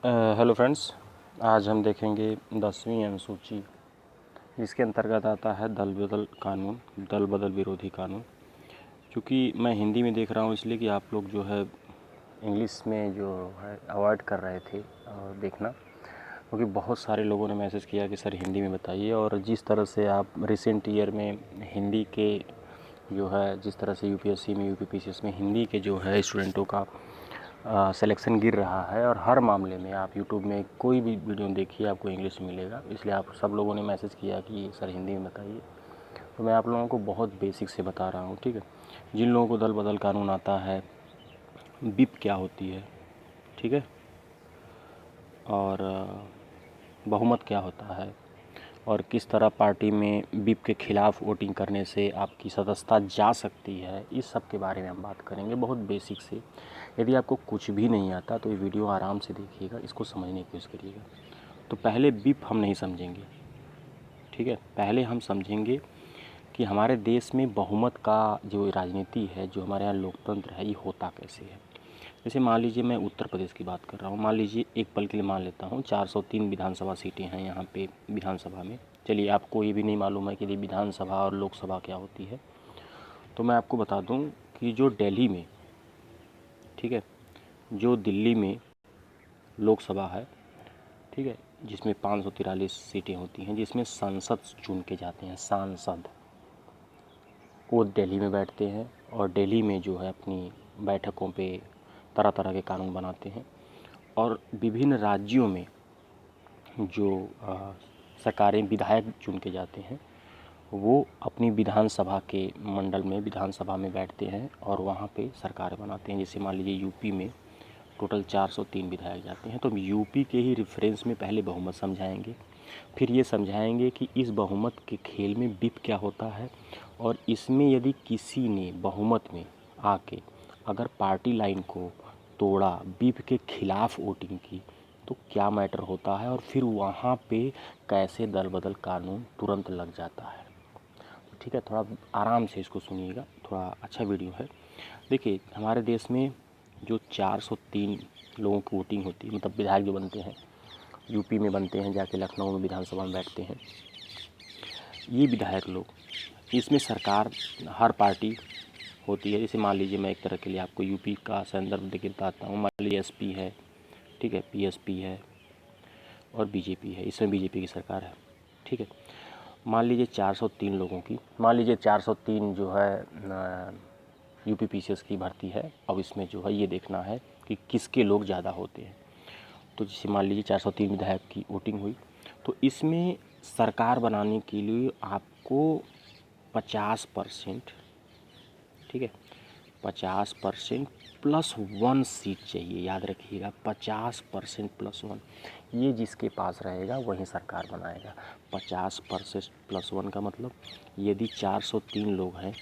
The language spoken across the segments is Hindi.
हेलो फ्रेंड्स, आज हम देखेंगे 10वीं अनुसूची जिसके अंतर्गत आता है दल बदल विरोधी कानून। क्योंकि मैं हिंदी में देख रहा हूँ इसलिए कि आप लोग जो है इंग्लिश में जो है अवॉइड कर रहे थे और देखना, क्योंकि बहुत सारे लोगों ने मैसेज किया कि सर हिंदी में बताइए। और जिस तरह से आप रिसेंट ईयर में हिंदी के जो है जिस तरह से यूपीएससी में यूपीपीसीएस में हिंदी के जो है स्टूडेंटों का सिलेक्शन गिर रहा है, और हर मामले में आप यूट्यूब में कोई भी वीडियो देखिए आपको इंग्लिश मिलेगा, इसलिए आप सब लोगों ने मैसेज किया कि सर हिंदी में बताइए। तो मैं आप लोगों को बहुत बेसिक से बता रहा हूँ, ठीक है। जिन लोगों को दल बदल कानून आता है, बिप क्या होती है, ठीक है, और बहुमत क्या होता है, और किस तरह पार्टी में बिप के खिलाफ वोटिंग करने से आपकी सदस्यता जा सकती है, इस सब के बारे में हम बात करेंगे बहुत बेसिक से। यदि आपको कुछ भी नहीं आता तो ये वीडियो आराम से देखिएगा, इसको समझने की कोशिश करिएगा। तो पहले बिप हम नहीं समझेंगे, ठीक है। पहले हम समझेंगे कि हमारे देश में बहुमत का जो राजनीति है, जो हमारे यहाँ लोकतंत्र है, ये होता कैसे है। जैसे मान लीजिए मैं उत्तर प्रदेश की बात कर रहा हूँ, मान लीजिए एक पल के लिए मान लेता हूँ 403 विधानसभा सीटें हैं यहाँ पे विधानसभा में। चलिए आपको ये भी नहीं मालूम है कि ये विधानसभा और लोकसभा क्या होती है, तो मैं आपको बता दूँ कि जो दिल्ली में, ठीक है, जो दिल्ली में लोकसभा है, ठीक है, जिसमें 543 सीटें होती हैं, जिसमें सांसद चुन के जाते हैं, सांसद वो दिल्ली में बैठते हैं और दिल्ली में जो है अपनी बैठकों पे तरह तरह के कानून बनाते हैं। और विभिन्न राज्यों में जो सरकारें विधायक चुन के जाते हैं, वो अपनी विधानसभा के मंडल में विधानसभा में बैठते हैं और वहाँ पे सरकार बनाते हैं। जैसे मान लीजिए यूपी में टोटल 403 विधायक जाते हैं, तो हम यूपी के ही रेफरेंस में पहले बहुमत समझाएंगे, फिर ये समझाएंगे कि इस बहुमत के खेल में बिप क्या होता है, और इसमें यदि किसी ने बहुमत में आके अगर पार्टी लाइन को तोड़ा, बिप के खिलाफ वोटिंग की, तो क्या मैटर होता है, और फिर वहाँ पे कैसे दल बदल कानून तुरंत लग जाता है। ठीक है, थोड़ा आराम से इसको सुनिएगा, थोड़ा अच्छा वीडियो है। देखिए हमारे देश में जो 403 लोगों की वोटिंग होती है, मतलब विधायक जो बनते हैं यूपी में बनते हैं, जाके लखनऊ में विधानसभा में बैठते हैं, ये विधायक लोग, इसमें सरकार हर पार्टी होती है। जैसे मान लीजिए मैं एक तरह के लिए आपको यूपी का संदर्भ देकर बताता हूँ। मान लीजिए एसपी है, ठीक है, पीएसपी है और बीजेपी है, इसमें बीजेपी की सरकार है, ठीक है। मान लीजिए 403 लोगों की, मान लीजिए 403 जो है यूपीपीसीएस की भर्ती है। अब इसमें जो है ये देखना है कि किसके लोग ज़्यादा होते हैं। तो जैसे मान लीजिए 403 विधायक की वोटिंग हुई, तो इसमें सरकार बनाने के लिए आपको 50%, ठीक है, 50% +1 सीट चाहिए, याद रखिएगा 50% +1। ये जिसके पास रहेगा वही सरकार बनाएगा। 50% +1 का मतलब यदि 403 लोग हैं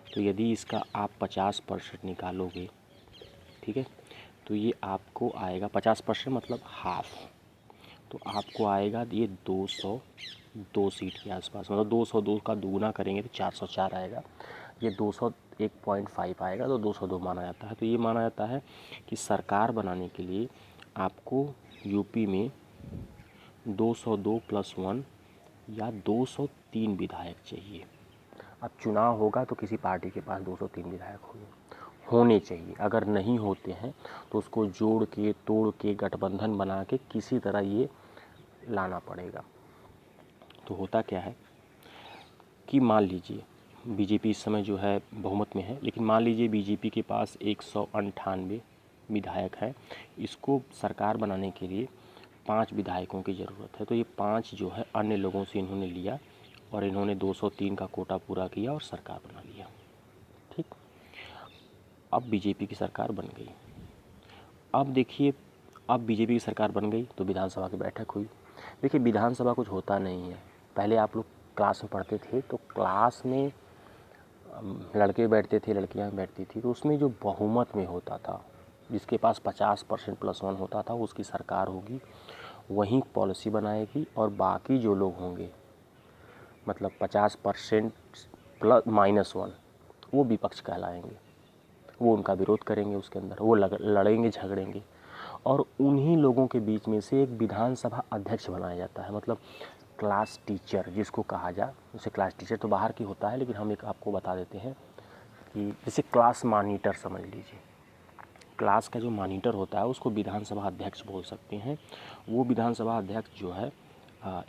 तो यदि इसका आप 50% निकालोगे, ठीक है, तो ये आपको आएगा 50% मतलब हाफ, तो आपको आएगा ये 202 सीट के आसपास। मतलब 202 का दुगुना करेंगे तो 404 आएगा। ये 201.5 आएगा तो 202 माना जाता है। तो ये माना जाता है कि सरकार बनाने के लिए आपको यूपी में 202 +1 या 203 विधायक चाहिए। अब चुनाव होगा तो किसी पार्टी के पास 203 विधायक होने चाहिए। अगर नहीं होते हैं तो उसको जोड़ के तोड़ के गठबंधन बना के किसी तरह ये लाना पड़ेगा। तो होता क्या है कि मान लीजिए बीजेपी इस समय जो है बहुमत में है, लेकिन मान लीजिए बीजेपी के पास 198 विधायक हैं। इसको सरकार बनाने के लिए 5 विधायकों की ज़रूरत है। तो ये 5 जो है अन्य लोगों से इन्होंने लिया और इन्होंने 203 का कोटा पूरा किया और सरकार बना लिया, ठीक। अब बीजेपी की सरकार बन गई। अब देखिए, अब बीजेपी की सरकार बन गई तो विधानसभा की बैठक हुई। देखिए विधानसभा कुछ होता नहीं है। पहले आप लोग क्लास में पढ़ते थे तो क्लास में लड़के बैठते थे, लड़कियां बैठती थी, तो उसमें जो बहुमत में होता था, जिसके पास 50% +1 होता था, उसकी सरकार होगी, वहीं पॉलिसी बनाएगी, और बाकी जो लोग होंगे मतलब 50% -1 वो विपक्ष कहलाएंगे। वो उनका विरोध करेंगे, उसके अंदर वो लड़ेंगे झगड़ेंगे। और उन्हीं लोगों के बीच में से एक विधानसभा अध्यक्ष बनाया जाता है। मतलब क्लास टीचर जिसको कहा जाए, उसे क्लास टीचर तो बाहर की होता है, लेकिन हम एक आपको बता देते हैं कि जैसे क्लास मॉनिटर समझ लीजिए। क्लास का जो मॉनिटर होता है उसको विधानसभा अध्यक्ष बोल सकते हैं। वो विधानसभा अध्यक्ष जो है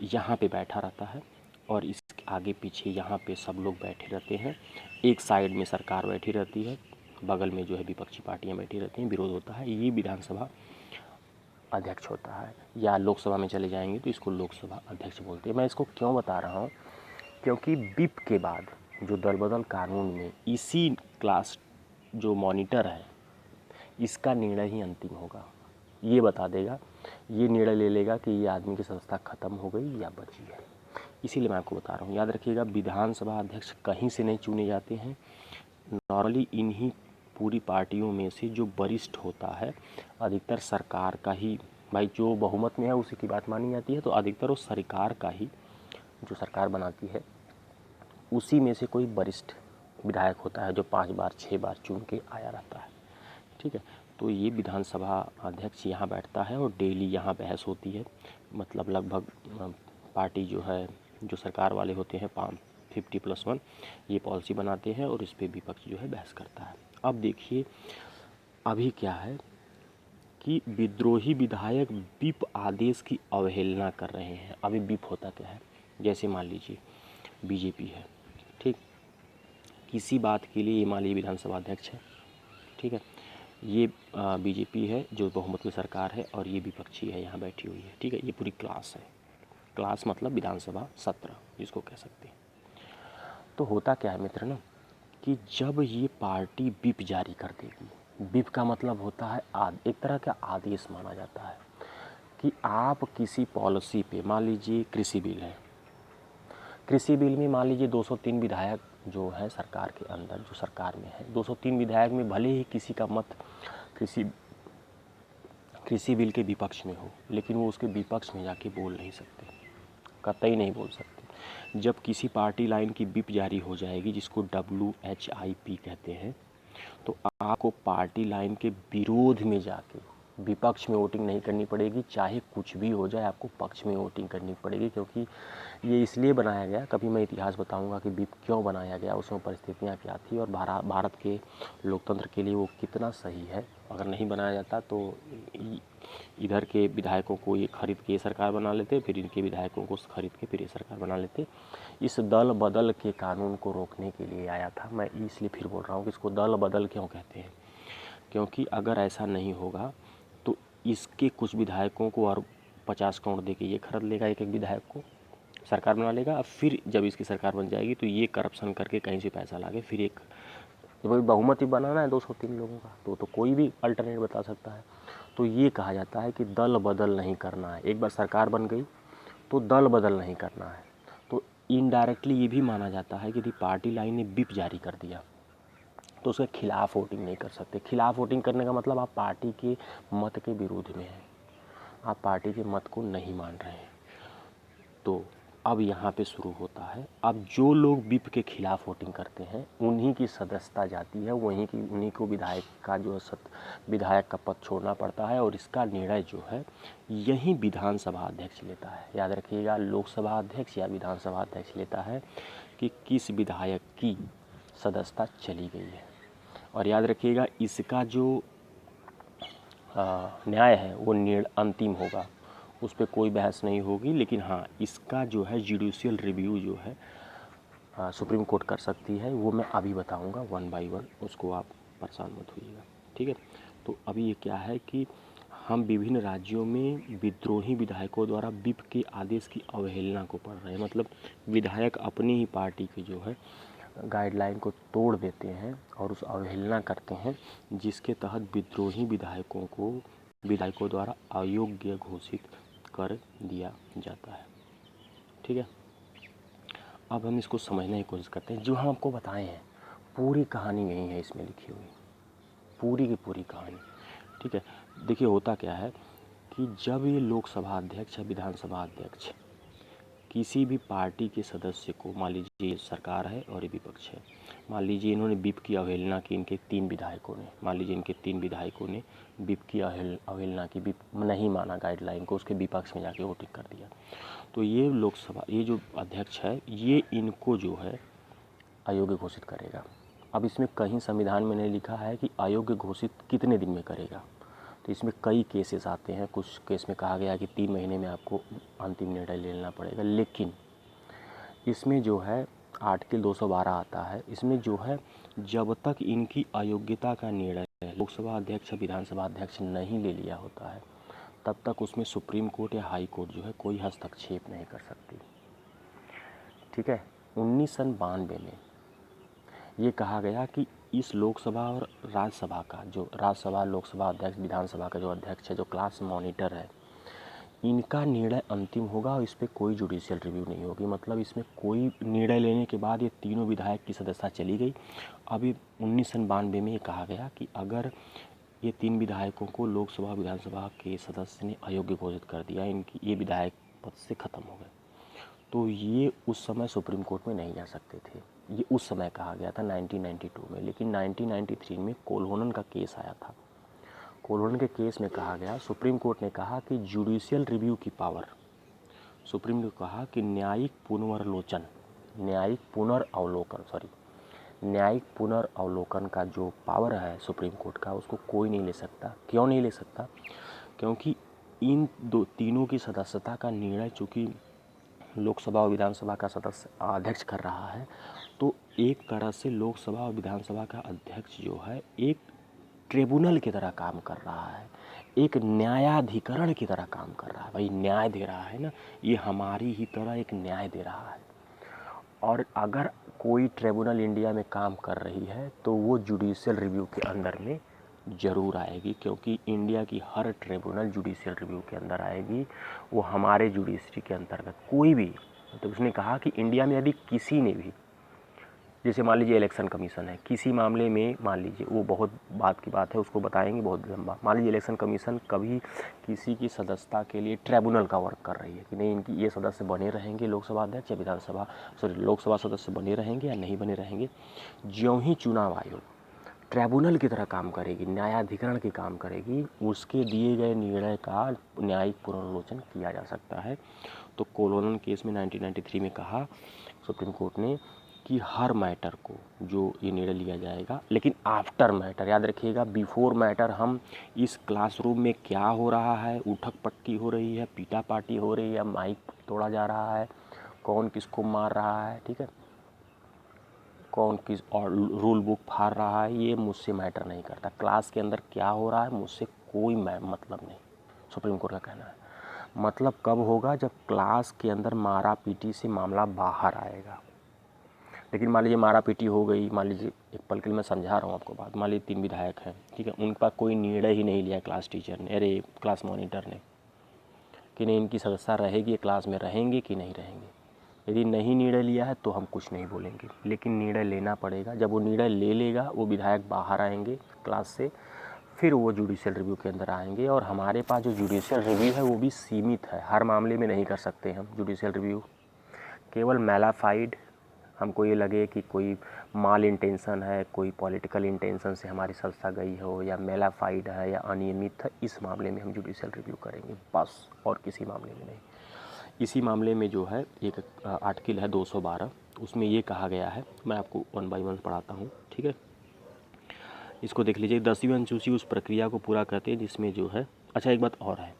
यहाँ पे बैठा रहता है और इसके आगे पीछे यहाँ पे सब लोग बैठे रहते हैं। एक साइड में सरकार बैठी रहती है, बगल में जो है विपक्षी पार्टियाँ बैठी रहती हैं, विरोध होता है। ये विधानसभा अध्यक्ष होता है। या लोकसभा में चले जाएंगे तो इसको लोकसभा अध्यक्ष बोलते हैं। मैं इसको क्यों बता रहा हूँ, क्योंकि विप के बाद जो दल बदल कानून में इसी क्लास जो मॉनिटर है इसका निर्णय ही अंतिम होगा। ये बता देगा, ये निर्णय ले लेगा कि ये आदमी की संस्था खत्म हो गई या बची है। इसीलिए मैं आपको बता रहा हूँ। याद रखिएगा, विधानसभा अध्यक्ष कहीं से नहीं चुने जाते हैं। नॉर्मली इन्हीं पूरी पार्टियों में से जो वरिष्ठ होता है, अधिकतर सरकार का ही, भाई जो बहुमत में है उसी की बात मानी जाती है, तो अधिकतर वो सरकार का ही, जो सरकार बनाती है उसी में से कोई वरिष्ठ विधायक होता है जो 5 बार 6 बार चुन के आया रहता है। ठीक है, तो ये विधानसभा अध्यक्ष यहाँ बैठता है और डेली यहाँ बहस होती है। मतलब लगभग पार्टी जो है, जो सरकार वाले होते हैं 50+1, ये पॉलिसी बनाते हैं और इस पर विपक्ष जो है बहस करता है। अब देखिए अभी क्या है कि विद्रोही विधायक विप आदेश की अवहेलना कर रहे हैं। अभी विप होता क्या है, जैसे मान लीजिए बीजेपी है, ठीक, किसी बात के लिए ये मान लीजिए विधानसभा अध्यक्ष है, ठीक है, ये बीजेपी है जो बहुमत में सरकार है और ये विपक्षी है यहाँ बैठी हुई है, ठीक है, ये पूरी क्लास है। क्लास मतलब विधानसभा सत्र जिसको कह सकते हैं। तो होता क्या है मित्र ना, कि जब ये पार्टी विप जारी कर देगी, विप का मतलब होता है एक तरह का आदेश माना जाता है कि आप किसी पॉलिसी पे, मान लीजिए कृषि बिल है, कृषि बिल में मान लीजिए 203 विधायक जो है सरकार के अंदर, जो सरकार में है, 203 विधायक में भले ही किसी का मत कृषि बिल के विपक्ष में हो, लेकिन वो उसके विपक्ष में जाके बोल नहीं सकते, कतई नहीं बोल सकते। जब किसी पार्टी लाइन की विप जारी हो जाएगी, जिसको WHIP कहते हैं, तो आपको पार्टी लाइन के विरोध में जाके विपक्ष में वोटिंग नहीं करनी पड़ेगी। चाहे कुछ भी हो जाए, आपको पक्ष में वोटिंग करनी पड़ेगी, क्योंकि ये इसलिए बनाया गया, कभी मैं इतिहास बताऊंगा कि विप क्यों बनाया गया, उसमें परिस्थितियाँ क्या थी और भारत के लोकतंत्र के लिए वो कितना सही है। अगर नहीं बनाया जाता तो इधर के विधायकों को ये खरीद के सरकार बना लेते, फिर इनके विधायकों को खरीद के फिर ये सरकार बना लेते। इस दल बदल के कानून को रोकने के लिए आया था। मैं इसलिए फिर बोल रहा हूँ कि इसको दल बदल क्यों कहते हैं, क्योंकि अगर ऐसा नहीं होगा तो इसके कुछ विधायकों को और 50 करोड़ दे के ये खरीद लेगा, एक एक विधायक को सरकार बना लेगा। अब फिर जब इसकी सरकार बन जाएगी तो ये करप्शन करके कहीं से पैसा ला के फिर एक, जब बहुमत ही बनाना है 203 लोगों का, तो कोई भी अल्टरनेट बता सकता है। तो ये कहा जाता है कि दल बदल नहीं करना है। एक बार सरकार बन गई तो दल बदल नहीं करना है। तो इनडायरेक्टली ये भी माना जाता है कि यदि पार्टी लाइन ने विप जारी कर दिया तो उसके खिलाफ वोटिंग नहीं कर सकते। खिलाफ वोटिंग करने का मतलब आप पार्टी के मत के विरोध में हैं, आप पार्टी के मत को नहीं मान रहे हैं। तो अब यहाँ पे शुरू होता है, अब जो लोग विप के खिलाफ वोटिंग करते हैं उन्हीं की सदस्यता जाती है, उन्हीं को विधायक का जो विधायक का पद छोड़ना पड़ता है। और इसका निर्णय जो है यही विधानसभा अध्यक्ष लेता है। याद रखिएगा, लोकसभा अध्यक्ष या विधानसभा अध्यक्ष लेता है कि किस विधायक की सदस्यता चली गई है। और याद रखिएगा, इसका जो न्याय है वो अंतिम होगा, उस पर कोई बहस नहीं होगी। लेकिन हाँ, इसका जो है जुडिशियल रिव्यू जो है सुप्रीम कोर्ट कर सकती है, वो मैं अभी बताऊंगा 1 बाय 1, उसको आप परेशान मत होइएगा, ठीक है। तो अभी ये क्या है कि हम विभिन्न राज्यों में विद्रोही विधायकों द्वारा विप के आदेश की अवहेलना को पढ़ रहे हैं। मतलब विधायक अपनी ही पार्टी के जो है गाइडलाइन को तोड़ देते हैं और उस अवहेलना करते हैं, जिसके तहत विद्रोही विधायकों द्वारा अयोग्य घोषित कर दिया जाता है, ठीक है। अब हम इसको समझने की कोशिश करते हैं। जो हम आपको बताए हैं पूरी कहानी यही है इसमें लिखी हुई, पूरी की पूरी कहानी, ठीक है। देखिए होता क्या है कि जब ये लोकसभा अध्यक्ष या विधानसभा अध्यक्ष किसी भी पार्टी के सदस्य को, मान लीजिए सरकार है और ये विपक्ष है, मान लीजिए इन्होंने विप की अवहेलना की, इनके 3 विधायकों ने, मान लीजिए इनके 3 विधायकों ने विप की अवहेलना की, विप नहीं माना गाइडलाइन को, उसके विपक्ष में जाके वोटिंग कर दिया, तो ये लोकसभा, ये जो अध्यक्ष है, ये इनको जो है अयोग्य घोषित करेगा। अब इसमें कहीं संविधान में नहीं लिखा है कि अयोग्य घोषित कितने दिन में करेगा, तो इसमें कई केसेस आते हैं। कुछ केस में कहा गया कि 3 महीने में आपको अंतिम निर्णय लेना पड़ेगा, लेकिन इसमें जो है आर्टिकल 212 आता है, इसमें जो है जब तक इनकी अयोग्यता का निर्णय लोकसभा अध्यक्ष विधानसभा अध्यक्ष नहीं ले लिया होता है, तब तक उसमें सुप्रीम कोर्ट या हाई कोर्ट जो है कोई हस्तक्षेप नहीं कर सकती। ठीक है। 1992 में ये कहा गया कि इस लोकसभा और राज्यसभा का जो राज्यसभा लोकसभा अध्यक्ष विधानसभा का जो अध्यक्ष है, जो क्लास मॉनिटर है, इनका निर्णय अंतिम होगा और इस पर कोई जुडिशियल रिव्यू नहीं होगी। मतलब इसमें कोई निर्णय लेने के बाद ये तीनों विधायक की सदस्यता चली गई। अभी 1992 में ये कहा गया कि अगर ये 3 विधायकों को लोकसभा विधानसभा के सदस्य ने अयोग्य घोषित कर दिया, इनकी ये विधायक पद से ख़त्म हो गए, तो ये उस समय सुप्रीम कोर्ट में नहीं जा सकते थे। ये उस समय कहा गया था 1992 में, लेकिन 1993 में कोल्होनन का केस आया था। कोल्होनन के केस में कहा गया, सुप्रीम कोर्ट ने कहा कि जुडिशियल रिव्यू की पावर, सुप्रीम ने कहा कि न्यायिक पुनर्अवलोकन का जो पावर है सुप्रीम कोर्ट का, उसको कोई नहीं ले सकता। क्यों नहीं ले सकता? क्योंकि इन तीनों की सदस्यता का निर्णय चूँकि लोकसभा और विधानसभा का सदस्य अध्यक्ष कर रहा है, तो एक तरह से लोकसभा और विधानसभा का अध्यक्ष जो है एक ट्रिब्यूनल की तरह काम कर रहा है, एक न्यायाधिकरण की तरह काम कर रहा है। भाई न्याय दे रहा है ना, ये हमारी ही तरह एक न्याय दे रहा है। और अगर कोई ट्रिब्यूनल इंडिया में काम कर रही है तो वो जुडिशियल रिव्यू के अंदर में ज़रूर आएगी, क्योंकि इंडिया की हर ट्रिब्यूनल जुडिशियल रिव्यू के अंदर आएगी। वो हमारे जुडिशरी के अंतर्गत कोई भी, तो उसने कहा कि इंडिया में यदि किसी ने भी, जैसे मान लीजिए इलेक्शन कमीशन है, किसी मामले में मान लीजिए, वो बहुत बात की बात है, उसको बताएंगे बहुत लंबा। मान लीजिए इलेक्शन कमीशन कभी किसी की सदस्यता के लिए ट्रिब्यूनल का वर्क कर रही है कि नहीं, इनकी ये सदस्य बने रहेंगे लोकसभा अध्यक्ष या लोकसभा सदस्य बने रहेंगे या नहीं बने रहेंगे, ज्यों ही चुनाव आयोग ट्रिब्यूनल की तरह काम करेगी, न्यायाधिकरण की काम करेगी, उसके दिए गए निर्णय का न्यायिक पुनर्विलोचन किया जा सकता है। तो कोलोनन केस में 1993 में कहा सुप्रीम कोर्ट ने कि हर मैटर को जो ये निर्णय लिया जाएगा, लेकिन आफ्टर मैटर, याद रखिएगा, बिफोर मैटर हम इस क्लासरूम में क्या हो रहा है, उठक पटकी हो रही है, पीटा पाटी हो रही है, माइक तोड़ा जा रहा है, कौन किसको मार रहा है, ठीक है, कौन किस और रूल बुक फाड़ रहा है, ये मुझसे मैटर नहीं करता। क्लास के अंदर क्या हो रहा है मुझसे कोई मतलब नहीं, सुप्रीम कोर्ट का कहना है। मतलब कब होगा? जब क्लास के अंदर मारा पीटी से मामला बाहर आएगा। लेकिन मान लीजिए मारा पीटी हो गई, मान लीजिए एक पल के लिए मैं समझा रहा हूँ आपको बात, मान लीजिए 3 विधायक हैं, ठीक है, उन पर कोई निर्णय ही नहीं लिया क्लास टीचर ने, अरे क्लास मॉनिटर ने, कि नहीं इनकी सदस्यता रहेगी, क्लास में रहेंगे कि नहीं रहेंगे। यदि नहीं निर्णय लिया है तो हम कुछ नहीं बोलेंगे, लेकिन निर्णय लेना पड़ेगा। जब वो निर्णय ले लेगा, वो विधायक बाहर आएंगे क्लास से, फिर वो जुडिशियल रिव्यू के अंदर आएंगे। और हमारे पास जो जुडिशियल रिव्यू है वो भी सीमित है, हर मामले में नहीं कर सकते हम जुडिशियल रिव्यू। केवल मैलाफाइड, हमको ये लगे कि कोई माल इंटेंशन है, कोई पॉलिटिकल इंटेंशन से हमारी संस्था गई हो, या मैलाफाइड है या अनियमित है, इस मामले में हम जुडिशियल रिव्यू करेंगे बस, और किसी मामले में नहीं। इसी मामले में जो है एक आर्टिकल है 212, उसमें ये कहा गया है, मैं आपको 1 बाय 1 पढ़ाता हूँ, ठीक है। इसको देख लीजिए। 10वीं अनुसूची उस प्रक्रिया को पूरा करते हैं जिसमें जो है, अच्छा एक बात और है,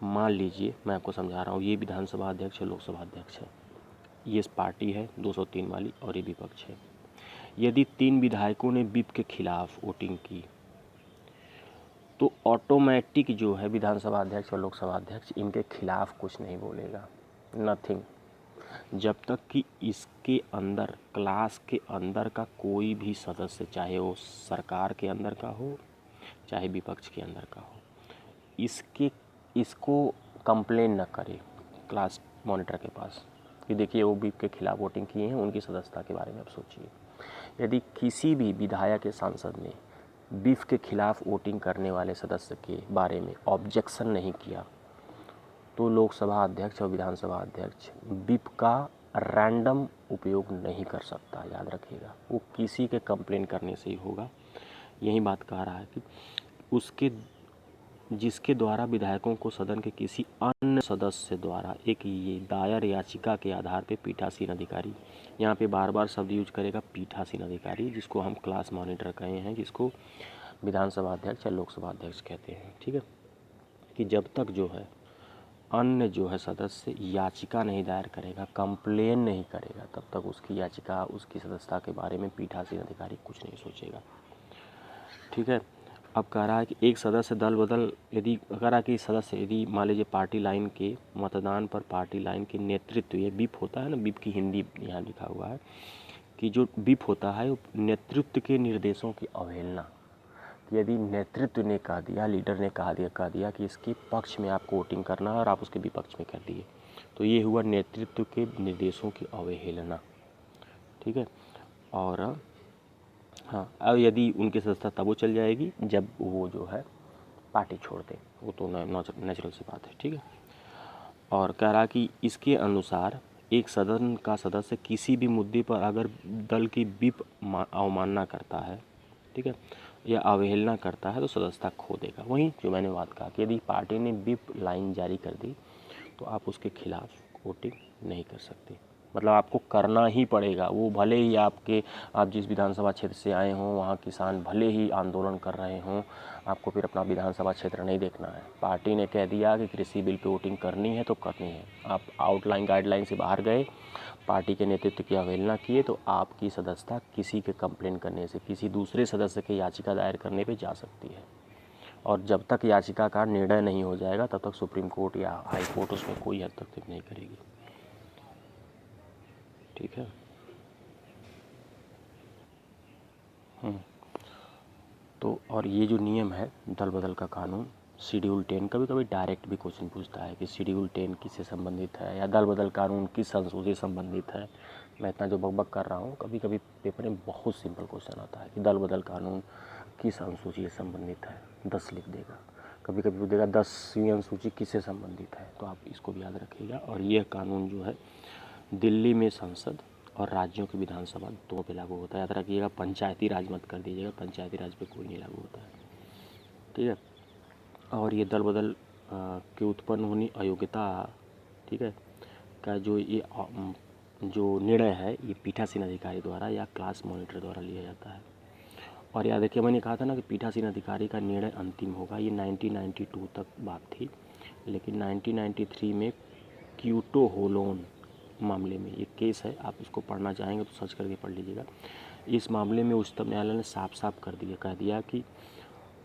मान लीजिए मैं आपको समझा रहा हूँ, ये विधानसभा अध्यक्ष है, लोकसभा अध्यक्ष है, ये पार्टी है 203 वाली, और ये विपक्ष है। यदि 3 विधायकों ने विप के खिलाफ वोटिंग की तो ऑटोमेटिक जो है विधानसभा अध्यक्ष और लोकसभा अध्यक्ष इनके खिलाफ कुछ नहीं बोलेगा, नथिंग, जब तक कि इसके अंदर, क्लास के अंदर का कोई भी सदस्य, चाहे वो सरकार के अंदर का हो चाहे विपक्ष के अंदर का हो, इसको कंप्लेन न करे क्लास मॉनिटर के पास कि देखिए वो विप के खिलाफ वोटिंग किए हैं, उनकी सदस्यता के बारे में आप सोचिए। यदि किसी भी विधायक या सांसद ने विप के खिलाफ वोटिंग करने वाले सदस्य के बारे में ऑब्जेक्शन नहीं किया तो लोकसभा अध्यक्ष और विधानसभा अध्यक्ष विप का रैंडम उपयोग नहीं कर सकता, याद रखिएगा। वो किसी के कंप्लेन करने से ही होगा। यही बात कह रहा है कि उसके जिसके द्वारा विधायकों को सदन के किसी अन्य सदस्य द्वारा एक ये दायर याचिका के आधार पर पीठासीन अधिकारी, यहाँ पे बार बार शब्द यूज करेगा पीठासीन अधिकारी, जिसको हम क्लास मॉनिटर कहे हैं, जिसको विधानसभा अध्यक्ष या लोकसभा अध्यक्ष कहते हैं, ठीक है। कि जब तक जो है अन्य जो है सदस्य याचिका नहीं दायर करेगा, कंप्लेन नहीं करेगा, तब तक उसकी याचिका, उसकी सदस्यता के बारे में पीठासीन अधिकारी कुछ नहीं सोचेगा, ठीक है। अब कह रहा है कि एक सदस्य दल बदल यदि कह रहा है कि सदस्य यदि मान लीजिए पार्टी लाइन के मतदान पर पार्टी लाइन के नेतृत्व, ये विप होता है ना, विप की हिंदी यहाँ लिखा हुआ है कि जो विप होता है वो नेतृत्व के निर्देशों की अवहेलना, यदि नेतृत्व ने कह दिया, लीडर ने कह दिया कि इसके पक्ष में आपको वोटिंग करना है और आप उसके विपक्ष में कर दिए, तो ये हुआ नेतृत्व के निर्देशों की अवहेलना, ठीक है। और हाँ, अब यदि उनकी सदस्यता तब वो चल जाएगी जब वो जो है पार्टी छोड़ दे, वो तो नेचुरल सी बात है, ठीक है। और कह रहा कि इसके अनुसार एक सदन का सदस्य किसी भी मुद्दे पर अगर दल की विप अवमानना करता है, ठीक है, या अवहेलना करता है तो सदस्यता खो देगा। वहीं जो मैंने बात कहा कि यदि पार्टी ने विप लाइन जारी कर दी तो आप उसके खिलाफ वोटिंग नहीं कर सकते, मतलब आपको करना ही पड़ेगा। वो भले ही आप जिस विधानसभा क्षेत्र से आए हों वहाँ किसान भले ही आंदोलन कर रहे हों, आपको फिर अपना विधानसभा क्षेत्र नहीं देखना है। पार्टी ने कह दिया कि कृषि बिल पे वोटिंग करनी है तो करनी है, आप आउटलाइन गाइडलाइन से बाहर गए, पार्टी के नेतृत्व की अवहेलना किए, तो आपकी सदस्यता किसी के कंप्लेन करने से, किसी दूसरे सदस्य के याचिका दायर करने पे जा सकती है। और जब तक याचिका का निर्णय नहीं हो जाएगा तब तक सुप्रीम कोर्ट या हाई कोर्ट उसमें कोई हस्तक्षेप नहीं करेगी, ठीक है। तो और ये जो नियम है दल बदल का कानून, शेड्यूल 10, कभी कभी डायरेक्ट भी क्वेश्चन पूछता है कि शेड्यूल 10 किससे संबंधित है या दल बदल कानून किस अनुसूची से संबंधित है। मैं इतना जो बकबक कर रहा हूँ, कभी कभी पेपर में बहुत सिंपल क्वेश्चन आता है कि दल बदल कानून किस अनुसूची से संबंधित है, 10 लिख देगा। कभी कभी वो देगा 10वीं अनुसूची किससे संबंधित है, तो आप इसको भी याद रखिएगा। और यह कानून जो है दिल्ली में संसद और राज्यों की विधानसभा दोनों पे लागू होता है। याद रखिएगा, पंचायती राज मत कर दीजिएगा, पंचायती राज पे कोई नहीं लागू होता है, ठीक है। और ये दल बदल के उत्पन्न होनी अयोग्यता, ठीक है, का जो निर्णय है ये पीठासीन अधिकारी द्वारा या क्लास मॉनिटर द्वारा लिया जाता है। और याद रखिए मैंने कहा था ना कि पीठासीन अधिकारी का निर्णय अंतिम होगा, ये 1992 तक बात थी, लेकिन 1993 में क्योटो होलोन मामले में ये केस है, आप इसको पढ़ना चाहेंगे तो सर्च करके पढ़ लीजिएगा। इस मामले में उच्चतम न्यायालय ने साफ साफ कह दिया कि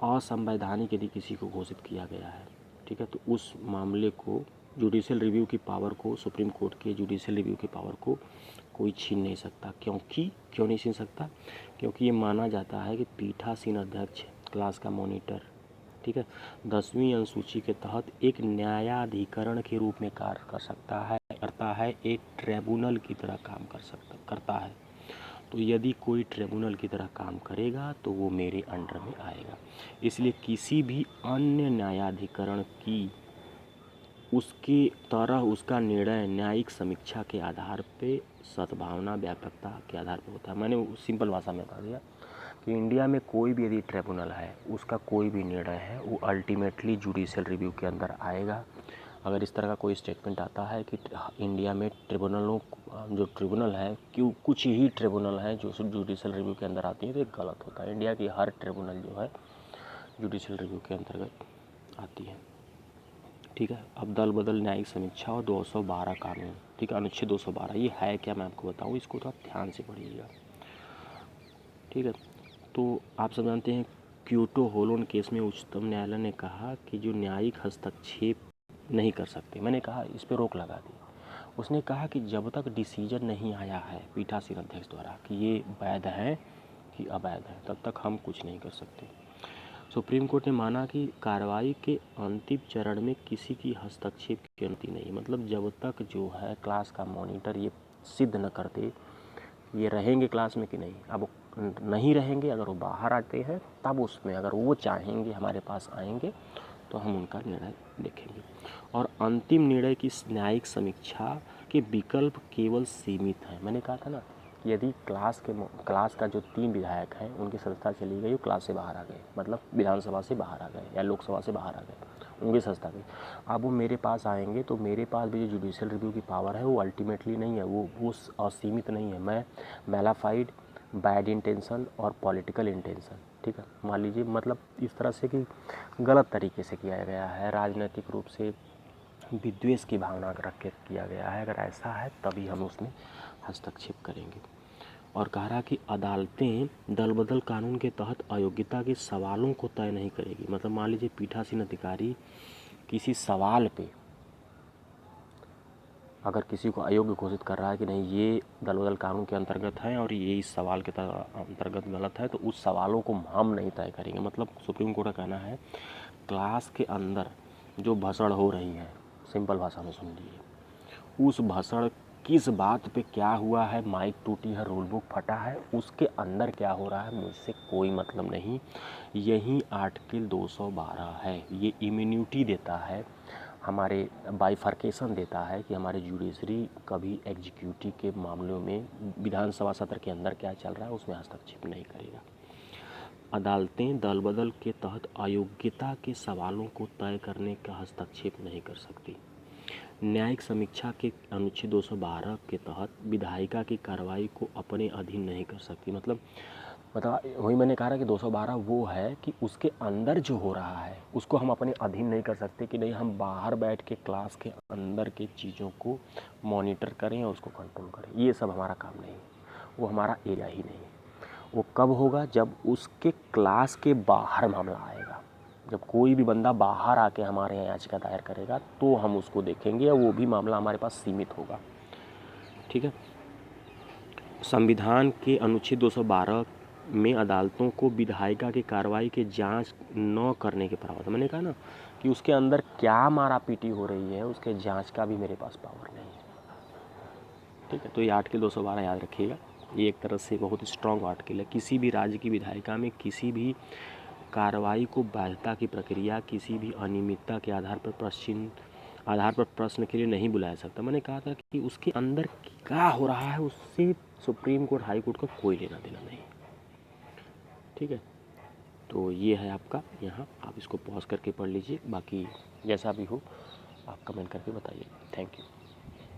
असंवैधानिक यदि किसी को घोषित किया गया है, ठीक है, तो उस मामले को जुडिशियल रिव्यू की पावर को, सुप्रीम कोर्ट के जुडिशियल रिव्यू की पावर को कोई छीन नहीं सकता। क्यों नहीं छीन सकता? क्योंकि ये माना जाता है कि पीठासीन अध्यक्ष, क्लास का मॉनिटर, ठीक है, 10वीं अनुसूची के तहत एक न्यायाधिकरण के रूप में कार्य करता है, एक ट्रिब्यूनल की तरह काम करता है। तो यदि कोई ट्रिब्यूनल की तरह काम करेगा तो वो मेरे अंडर में आएगा। इसलिए किसी भी अन्य न्यायाधिकरण की उसकी तरह उसका निर्णय न्यायिक समीक्षा के आधार पे, सद्भावना, व्यापकता के आधार पे होता है। मैंने सिंपल भाषा में बता दिया कि इंडिया में कोई भी यदि ट्रिब्यूनल है, उसका कोई भी निर्णय है, वो अल्टीमेटली जुडिशियल रिव्यू के अंदर आएगा। अगर इस तरह का कोई स्टेटमेंट आता है कि इंडिया में जो ट्रिब्यूनल है, क्यों कुछ ही ट्रिब्यूनल है जो जुडिशियल रिव्यू के अंदर आती है, तो ये गलत होता है। इंडिया की हर ट्रिब्यूनल जो है जुडिशियल रिव्यू के अंतर्गत आती है, ठीक है। अब दल बदल न्यायिक समीक्षा और 212 कानून, ठीक है, अनुच्छेद 212 ये है क्या, मैं आपको बताऊँ, इसको तो आप ध्यान से पढ़िएगा, ठीक है। तो आप सब जानते हैं क्योटो होलोन केस में उच्चतम न्यायालय ने कहा कि जो न्यायिक हस्तक्षेप नहीं कर सकते, मैंने कहा इस पर रोक लगा दी। उसने कहा कि जब तक डिसीजन नहीं आया है पीठासीन अध्यक्ष द्वारा कि ये वैध है कि अवैध है, तब तक हम कुछ नहीं कर सकते। सुप्रीम कोर्ट ने माना कि कार्रवाई के अंतिम चरण में किसी की हस्तक्षेप की अनुमति नहीं, मतलब जब तक जो है क्लास का मॉनिटर ये सिद्ध न करते ये रहेंगे क्लास में कि नहीं। अब नहीं रहेंगे, अगर वो बाहर आते हैं तब उसमें अगर वो चाहेंगे हमारे पास आएंगे तो हम उनका निर्णय देखेंगे। और अंतिम निर्णय की न्यायिक समीक्षा के विकल्प केवल सीमित हैं। मैंने कहा था ना कि यदि क्लास का जो 3 विधायक हैं उनकी सदस्यता चली गई, वो क्लास से बाहर आ गए, मतलब विधानसभा से बाहर आ गए या लोकसभा से बाहर आ गए, उनकी सदस्यता गई। अब वो मेरे पास आएंगे तो मेरे पास भी जो जुडिशियल रिव्यू की पावर है वो अल्टीमेटली नहीं है, वो असीमित नहीं है। मैं मैलाफाइड, बैड इंटेंशन और पॉलिटिकल इंटेंशन, ठीक है, मान लीजिए, मतलब इस तरह से कि गलत तरीके से किया गया है, राजनीतिक रूप से विद्वेष की भावना रख के किया गया है, अगर ऐसा है तभी हम उसमें हस्तक्षेप करेंगे। और कह रहा कि अदालतें दल बदल कानून के तहत अयोग्यता के सवालों को तय नहीं करेगी। मतलब मान लीजिए पीठासीन अधिकारी किसी सवाल पे अगर किसी को अयोग्य घोषित कर रहा है कि नहीं ये दल बदल कानून के अंतर्गत है और ये इस सवाल के अंतर्गत गलत है, तो उस सवालों को हम नहीं तय करेंगे। मतलब सुप्रीम कोर्ट का कहना है क्लास के अंदर जो भाषण हो रही है, सिंपल भाषा में सुन लीजिए, उस भाषण किस बात पे क्या हुआ है, माइक टूटी है, रूल बुक फटा है, उसके अंदर क्या हो रहा है, मुझसे कोई मतलब नहीं। यही आर्टिकल 212 है, ये इम्यूनिटी देता है, हमारे बाइफर्केशन देता है कि हमारे जुडिशरी कभी एग्जीक्यूटिव के मामलों में विधानसभा सत्र के अंदर क्या चल रहा है उसमें हस्तक्षेप नहीं करेगा। अदालतें दल बदल के तहत अयोग्यता के सवालों को तय करने का हस्तक्षेप नहीं कर सकती। न्यायिक समीक्षा के अनुच्छेद 212 के तहत विधायिका की कार्रवाई को अपने अधीन नहीं कर सकती। मतलब वही मैंने कहा कि 212 वो है कि उसके अंदर जो हो रहा है उसको हम अपने अधीन नहीं कर सकते, कि नहीं हम बाहर बैठ के क्लास के अंदर के चीज़ों को मॉनिटर करें और उसको कंट्रोल करें, ये सब हमारा काम नहीं है, वो हमारा एरिया ही नहीं है। वो कब होगा, जब उसके क्लास के बाहर मामला आएगा, जब कोई भी बंदा बाहर आके हमारे यहाँ याचिका दायर करेगा तो हम उसको देखेंगे, और वो भी मामला हमारे पास सीमित होगा, ठीक है। संविधान के अनुच्छेद 212 में अदालतों को विधायिका की कार्रवाई के जांच न करने के प्रावधान, मैंने कहा ना कि उसके अंदर क्या मारा पीटी हो रही है उसके जांच का भी मेरे पास पावर नहीं है, ठीक है। तो ये आर्टिकल 212 याद रखिएगा, ये एक तरह से बहुत स्ट्रॉन्ग आर्टिकल है। किसी भी राज्य की विधायिका में किसी भी कार्रवाई को वैधता की प्रक्रिया किसी भी अनियमितता के आधार पर प्रश्न के लिए नहीं बुलाया सकता। मैंने कहा था कि उसके अंदर क्या हो रहा है उससे सुप्रीम कोर्ट हाई कोर्ट का कोई लेना देना नहीं, ठीक है। तो ये है आपका यहाँ, आप इसको पॉज करके पढ़ लीजिए, बाकी जैसा भी हो आप कमेंट करके बताइए। Thank you.